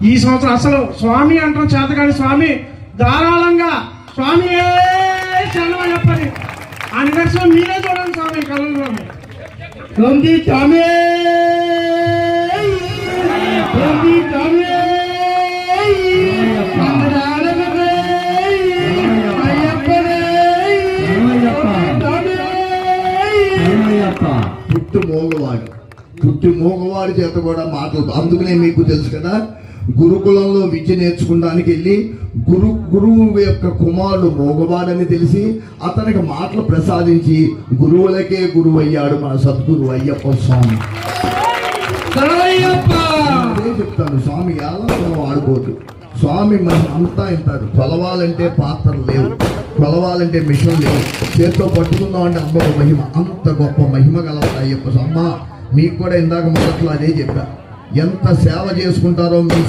ఈ సంవత్సరం అసలు స్వామి అంటాం చేతగాని స్వామి ధారాళంగా స్వామి చలవ చెప్పని ఆ నిదర్శనం మీరే చూడండి స్వామి కళ్ళలో స్వామి పుట్టి మోగవాడి చేత కూడా మాటలు. అందుకనే మీకు తెలుసు కదా, గురుకులంలో విద్య నేర్చుకోవడానికి వెళ్ళి గురువు యొక్క కుమారుడు మోగవాడని తెలిసి అతనికి మాటలు ప్రసాదించి గురువులకే గురువు అయ్యాడు మన సద్గురు అయ్యప్ప స్వామి. అదే చెప్తాను, స్వామి ఎలా ఆడుకోవద్దు. స్వామి మనం అంతా ఇంటారు. కొలవాలంటే పాత్రలు లేవు, కొలవాలంటే మిషన్ లేవు, చేతితో పట్టుకుందాం అంటే అమ్మ మహిమ, అంత గొప్ప మహిమ గలవాడు అయ్యప్ప స్వామి. మీకు కూడా ఇందాక మొదట్లో అదే చెప్పా, ఎంత సేవ చేసుకుంటారో మీ